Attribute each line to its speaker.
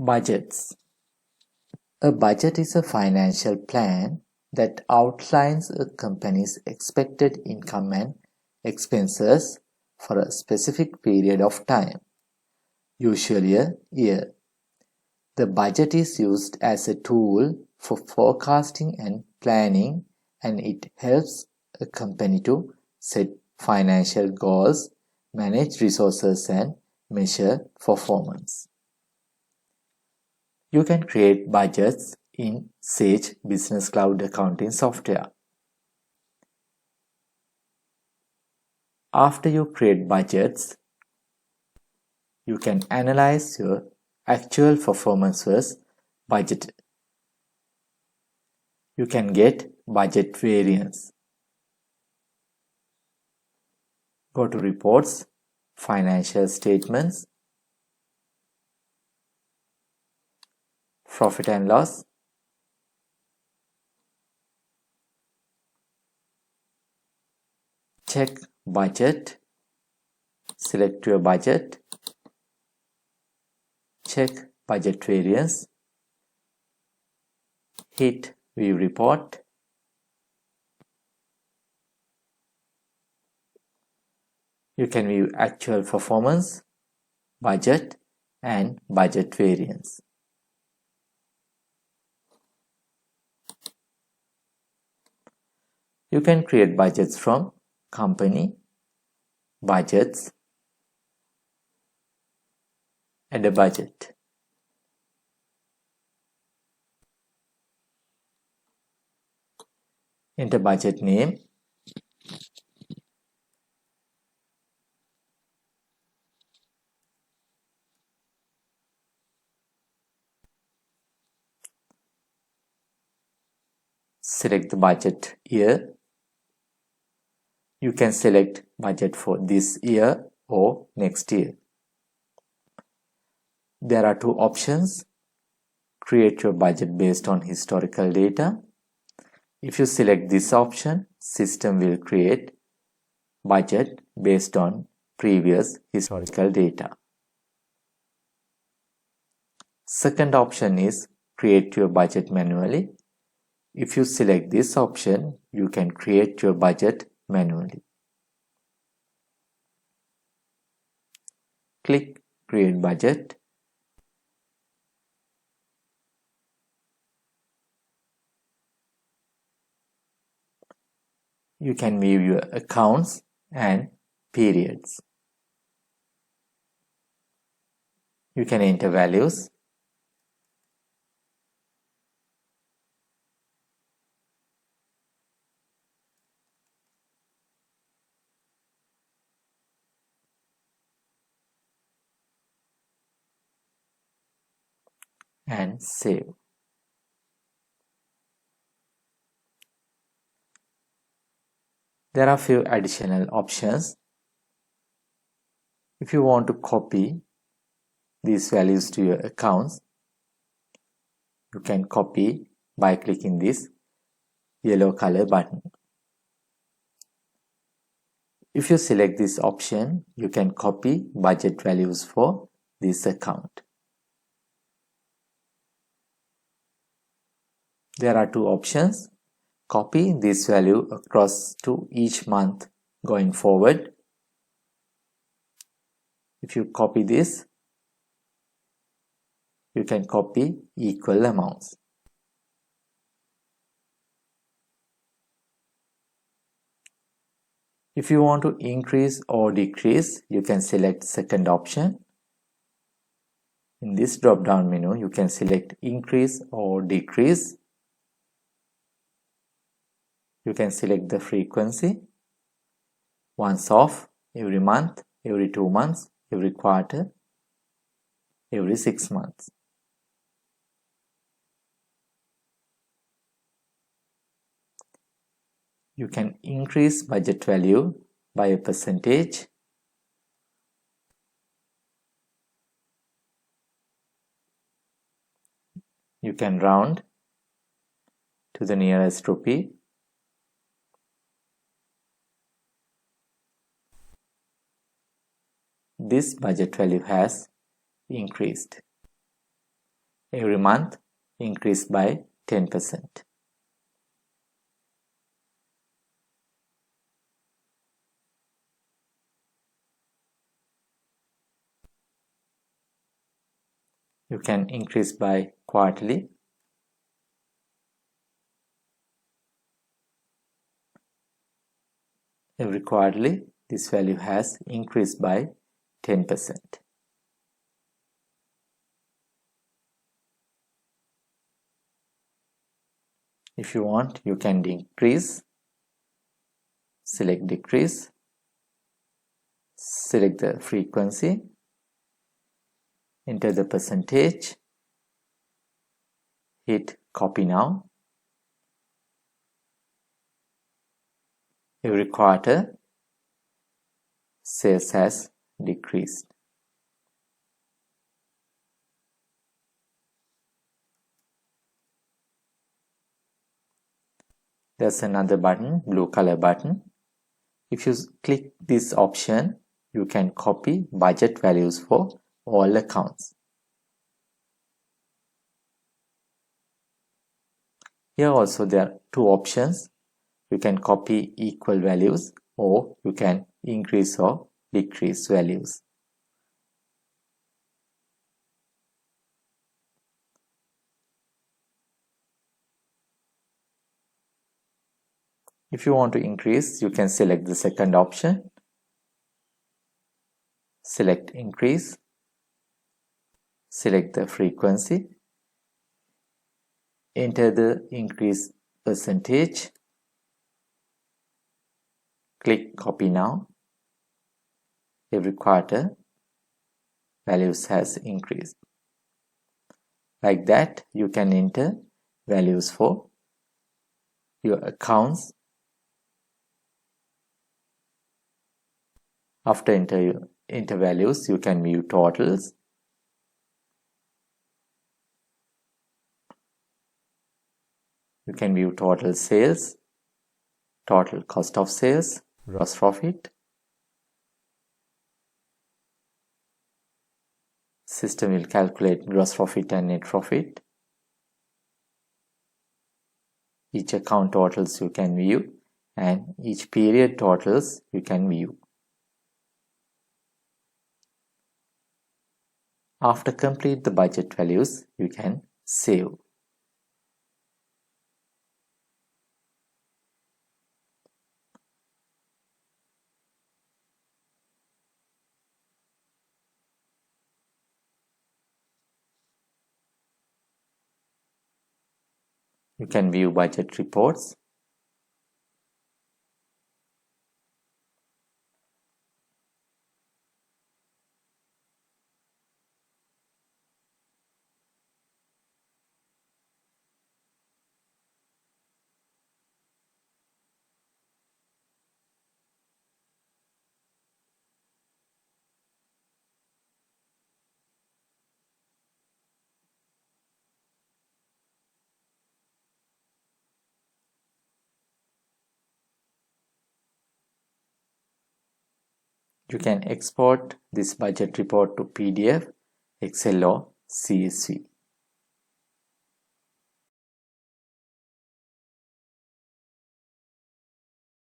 Speaker 1: Budgets. A budget is a financial plan that outlines a company's expected income and expenses for a specific period of time, usually a year. The budget is used as a tool for forecasting and planning, and it helps a company to set financial goals, manage resources, and measure performance. You can create budgets in Sage Business Cloud accounting software. After you create budgets, you can analyze your actual performance versus budget. You can get budget variance. Go to Reports, Financial Statements, Profit and Loss, check Budget, select your budget, check Budget Variance, hit View Report, you can view actual performance, budget, and budget variance. You can create budgets from Company, Budgets, and a budget. Enter budget name, select the budget year. You can select budget for this year or next year. There are two options. Create your budget based on historical data. If you select this option, system will create budget based on previous historical data. Second option is create your budget manually. If you select this option, you can create your budget manually. Click Create Budget. You can view your accounts and periods. You can enter values. And save. There are few additional options. If you want to copy these values to your accounts, you can copy by clicking this yellow color button. If you select this option, you can copy budget values for this account. There are two options. Copy this value across to each month going forward. If you copy this, you can copy equal amounts. If you want to increase or decrease, you can select second option. In this drop-down menu, you can select increase or decrease. You can select the frequency, once off, every month, every 2 months, every quarter, every 6 months. You can increase budget value by a percentage. You can round to the nearest rupee. This budget value has increased. every month increase by 10%. You can increase by quarterly. Every quarterly, this value has increased by 10%. If you want, you can decrease, select decrease, select the frequency, enter the percentage, hit copy now. Every quarter, sales has decreased. There's another button, blue color button. If you click this option, you can copy budget values for all accounts. Here also there are two options. You can copy equal values or you can increase or decrease values. If you want to increase, you can select the second option. Select increase. Select the frequency. Enter the increase percentage. Click copy now. Every quarter, values has increased. Like that, you can enter values for your accounts. After enter values, you can view totals. You can view total sales, total cost of sales, gross profit. System will calculate gross profit and net profit. Each account totals you can view and each period totals you can view. After complete the budget values, you can save. You can view budget reports. You can export this budget report to PDF, Excel or CSV.